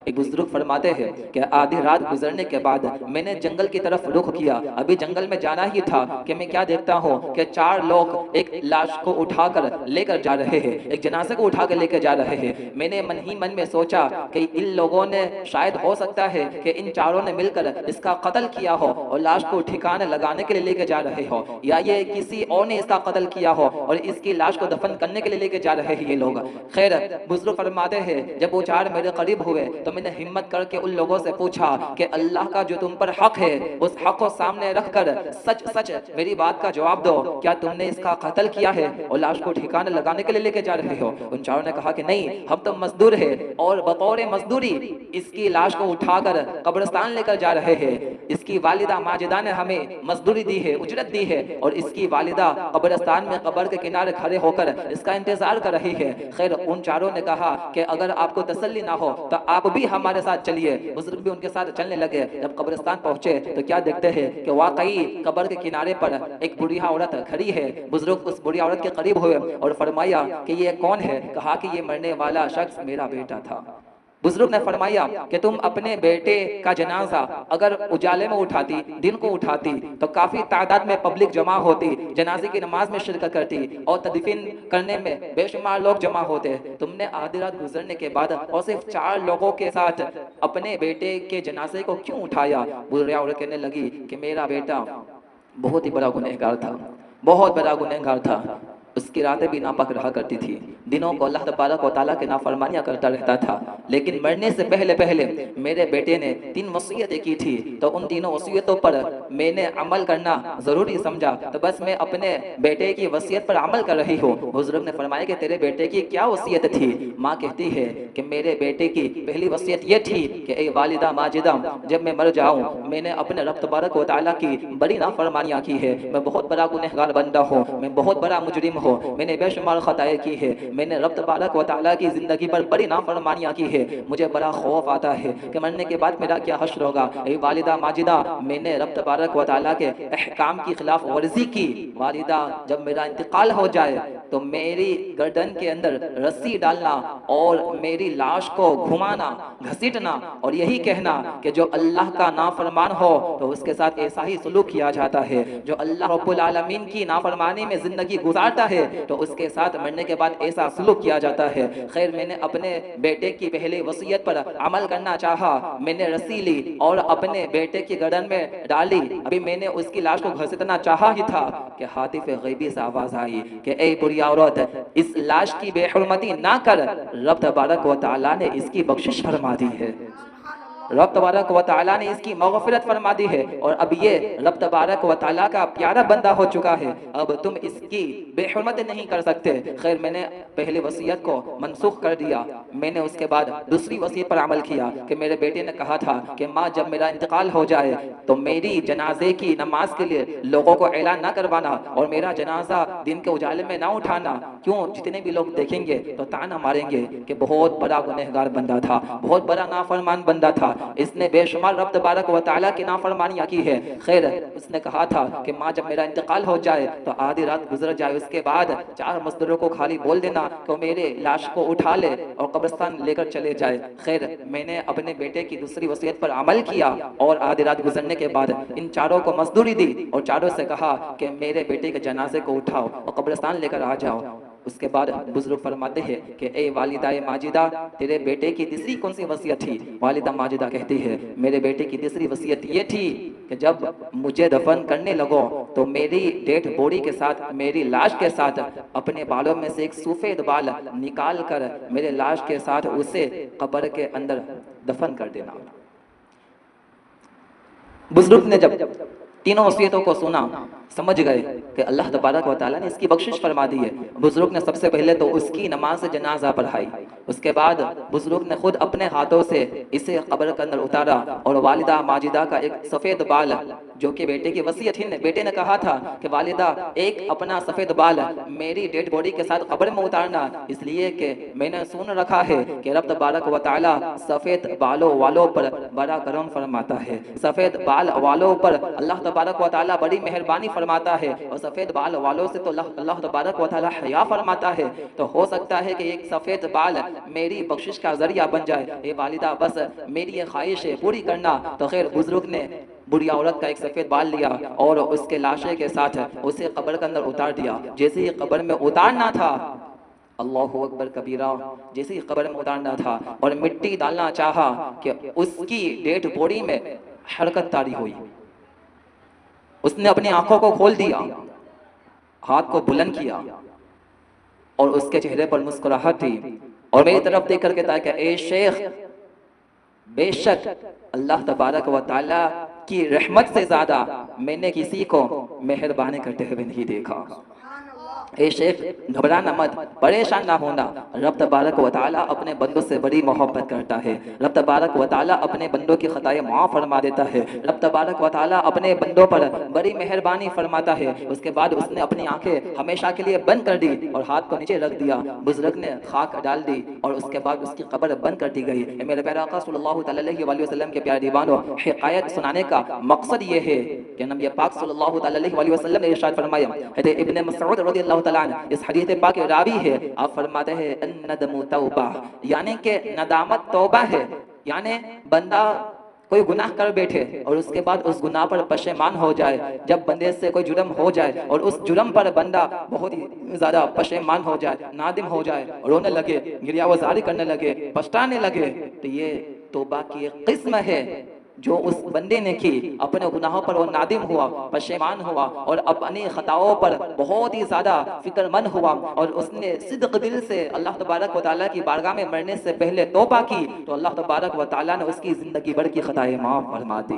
एक बुजुर्ग फरमाते हैं कि आधी रात गुजरने के बाद मैंने जंगल की तरफ रुख किया। अभी जंगल में जाना ही था कि मैं क्या देखता हूँ कि चार लोग एक लाश को उठाकर लेकर जा रहे हैं, एक जनाजे को उठाकर लेकर जा रहे हैं। मैंने मन ही मन में सोचा कि इन लोगों ने शायद हो सकता है कि इन चारों ने मिलकर इसका कत्ल किया हो और लाश को ठिकाने लगाने के लिए लेकर जा रहे हो, या ये किसी और ने इसका कत्ल किया हो और इसकी लाश को दफन करने के लिए लेकर जा रहे हैं ये लोग। खैर बुजुर्ग फरमाते हैं जब वो चार मेरे करीब हुए तो मैंने हिम्मत करके उन लोगों से पूछा कि अल्लाह का जो तुम पर हक है उस हक को सामने रखकर सच सच मेरी बात का जवाब दो, क्या तुमने इसका कत्ल किया है और लाश को ठिकाने लगाने के लिए लेके जा रहे हो? उन चारों ने कहा कि नहीं, हम तो मजदूर है और बतौर मजदूरी इसकी लाश को उठाकर कब्रिस्तान लेकर जा रहे हैं। इसकी वालिदा माजिदा ने हमें मजदूरी दी है, उजरत दी है और इसकी वालिदा कब्रिस्तान में कब्र के किनारे खड़े होकर इसका इंतजार कर रही है। खैर उन चारों ने कहा कि अगर आपको तसल्ली ना हो तो आप भी हमारे साथ चलिए। बुजुर्ग भी उनके साथ चलने लगे। जब कब्रिस्तान पहुंचे तो क्या देखते हैं कि वाकई कब्र के किनारे पर एक बुढ़िया औरत खड़ी है। बुजुर्ग उस बुढ़िया औरत के करीब हुए और फरमाया कि ये कौन है? कहा कि ये मरने वाला शख्स मेरा बेटा था। बुजुर्ग ने फरमाया कि तुम अपने बेटे का जनाजा अगर उजाले में उठाती, दिन को उठाती, तो काफी तादाद में पब्लिक जमा होती, जनाजे की नमाज में शिरकत करती और तदफीन करने में बेशुमार लोग जमा होते। तुमने आधी रात गुजरने के बाद और सिर्फ चार लोगों के साथ अपने बेटे के जनाजे को क्यों उठाया? बुढ़िया औरत कहने लगी कि मेरा बेटा बहुत ही बड़ा गुनहगार था, बहुत बड़ा गुनहगार था। उसकी रातें भी नापाक रहा करती थी, दिनों को अल्लाह तबारक व तआला के नाफरमानियां करता रहता था। लेकिन मरने से पहले पहले मेरे बेटे ने 3 वसीयतें की थी, तो उन तीनों वसीयतों पर मैंने अमल करना ज़रूरी समझा, तो बस मैं अपने बेटे की वसीयत पर अमल कर रही हूँ। बुजुर्ग ने फरमाया कि तेरे बेटे की क्या वसीयत थी? माँ कहती है कि मेरे बेटे की पहली वसीयत ये थी कि ए वालिदा माजिदा, जब मैं मर जाऊँ मैंने अपने रब तबारक व तआला की बड़ी नाफरमानियां की है। मैं बहुत बड़ा गुनहगार बंदा हूँ, मैं बहुत बड़ा मुजरिम हूँ, मैंने बेशुमार खताएं की है, मैंने रब तबारक व तआला की जिंदगी पर बड़ी नाफरमानियां की है। मुझे बड़ा खौफ आता है कि मरने के बाद मेरा क्या हश्र होगा। ए वालिदा माजिदा, मैंने रब तबारक व तआला के अहकाम की खिलाफ वर्जी की। वालिदा जब मेरा इंतकाल हो जाए तो मेरी गर्दन के अंदर रस्सी डालना और मेरी लाश को घुमाना, घसीटना और यही कहना कि जो अल्लाह का नाफरमान हो तो उसके साथ ऐसा ही सलूक किया जाता है, जो अल्लाह रब्बुल आलमीन की नाफरमानी में जिंदगी गुजारता है तो उसके साथ मरने के बाद ऐसा सलूक किया जाता है। खैर मैंने अपने बेटे की पहली वसीयत पर अमल करना चाहा, मैंने रस्सी ली और अपने बेटे की गर्दन में डाली। अभी मैंने उसकी लाश को घसीटना चाहा ही था कि हातिफ गैबी से आवाज आई कि ए बुढ़िया औरत, इस लाश की बेहुरमती ना कर, रब तबारक व तआला ने इसकी बख्शिश फरमा दी है, रब तबारक व तआला ने इसकी मग़फ़िरत फरमा दी है और अब ये रब तबारक व तआला का प्यारा बंदा हो चुका है, अब तुम इसकी बेहुरमत नहीं कर सकते। खैर मैंने पहले वसीयत को मनसूख कर दिया। मैंने उसके बाद दूसरी वसीयत पर अमल किया कि मेरे बेटे ने कहा था कि माँ जब मेरा इंतकाल हो जाए तो मेरी जनाजे की नमाज के लिए लोगों को ऐलान ना करवाना और मेरा जनाजा दिन के उजाले में ना उठाना। क्यों? जितने भी लोग देखेंगे तो ताना मारेंगे कि बहुत बड़ा गुनहगार बंदा था, बहुत बड़ा नाफरमान बंदा था, इसने बेशुमार रब तबारक व तआला की नाफरमानियां की है। खैर उसने कहा था कि माँ जब मेरा इंतकाल हो जाए तो आधी रात गुजर जाए, उसके बाद 4 मजदूरों को खाली बोल देना कि मेरे लाश को उठा ले और कब्रिस्तान लेकर चले जाए। खैर मैंने अपने बेटे की दूसरी वसीयत पर अमल किया और आधी रात गुजरने के बाद इन चारों को मजदूरी दी और चारों से कहा कि मेरे बेटे के जनाजे को उठाओ और कब्रिस्तान लेकर आ जाओ। उसके बाद बुजुर्ग फरमाते हैं कि ए वालिदा माजिदा, तेरे बेटे की तीसरी कौन सी वसीयत थी? वालिदा माजिदा कहती है मेरे बेटे की तीसरी वसीयत ये थी कि जब मुझे दफन करने लगो तो मेरी डेड बॉडी के साथ, मेरी लाश के साथ अपने बालों में से एक सफेद बाल निकाल कर मेरे लाश के साथ उसे कब्र के अंदर दफन कर देना। बुजुर्ग ने जब तीनों वसीयतों को सुना, समझ गए कि अल्लाह तबारक व तआला ने इसकी बख्शिश फरमा दी है। बुजुर्ग ने सबसे पहले तो उसकी नमाज जनाजा पढ़ाई, उसके बाद बुजुर्ग ने खुद अपने हाथों से इसे कब्र के अंदर उतारा और वालिदा माजिदा का एक सफ़ेद बाल जो कि बेटे की वसीयत थी। बेटे ने कहा था कि वालिदा एक अपना सफ़ेद बाल मेरी डेड बॉडी के साथ कब्र में उतारना, इसलिए कि मैंने सुन रखा है कि रब तबारक व तआला सफ़ेद बालों वालों पर बड़ा करम फरमाता है, सफ़ेद बाल वालों पर अल्लाह तबारक व तआला बड़ी मेहरबानी फरमाता है, और सफ़ेद बाल वालों से तो अल्लाह तबारक व तआला हया फरमाता है। तो हो सकता है कि एक सफ़ेद बाल मेरी बख्शिश का जरिया बन जाए। ये वालिदा बस मेरी ये ख्वाहिश है पूरी करना। तो खैर बुजुर्ग ने बुढ़ी औरत का एक सफ़ेद बाल लिया और उसके लाशे के साथ उसे कब्र के अंदर उतार दिया। जैसे ही कब्र में उतारना था, अल्लाहु अकबर कबीरा, जैसे ही कब्र में उतारना था और मिट्टी डालना चाहा कि उसकी डेड बॉडी में हरकत तारी हुई। उसने अपनी आंखों को खोल दिया, हाथ को बुलंद किया और उसके चेहरे पर मुस्कुराहट थी और मेरी तरफ देख करके कहा कि ए शेख, बेशक अल्लाह तबारक व तआला की रहमत से ज़्यादा मैंने किसी को मेहरबानी करते हुए नहीं देखा। ए शेख, घबराना मत, परेशान ना होना। रब तबारक व तआला अपने बंदों से बड़ी मोहब्बत करता है। रब तबारक व तआला अपने बंदों की खताएं माफ़ फरमा देता है। रब तबारक व तआला अपने बंदों पर बड़ी मेहरबानी फरमाता है। उसके बाद उसने अपनी आंखें हमेशा के लिए बंद कर दी और हाथ को नीचे रख दिया। बुजुर्ग ने खाक डाल दी और उसके बाद उसकी कब्र बंद कर दी गई। मेरे प्यारे आका सल्लल्लाहु अलैहि वसल्लम के प्यारे दीवानों, हिकायत सुनाने का मकसद ये है कि नबी पाक सल्लल्लाहु अलैहि वसल्लम ने इरशाद फरमाया, हज़रत इब्ने मसऊद रज़ियल्लाहु तआला अन्हु इस हदीस पाक के रावी है, आप फरमाते हैं अन्नदमु तौबा, यानी कि नदामत तौबा है। यानी बंदा कोई गुनाह कर बैठे और उसके बाद उस गुनाह पर पशेमान हो जाए। जब बंदे से कोई जुर्म हो जाए और उस जुर्म पर बंदा बहुत ही ज़्यादा पशेमान हो जाए, नादिम हो जाए, रोने लगे, गिरियावज़ारी करने लगे, पछताने लगे, तो ये तौबा की एक किस्म है जो उस बंदे ने की। अपने गुनाहों पर वो नादिम हुआ, पशेमान हुआ और अपनी खताओं पर बहुत ही ज़्यादा फिक्रमंद हुआ और उसने सिद्क दिल से अल्लाह तबारक व तआला की बारगाह में मरने से पहले तौबा की, तो अल्लाह तबारक व तआला ने उसकी ज़िंदगी भर की खताएं माफ़ फरमा दी।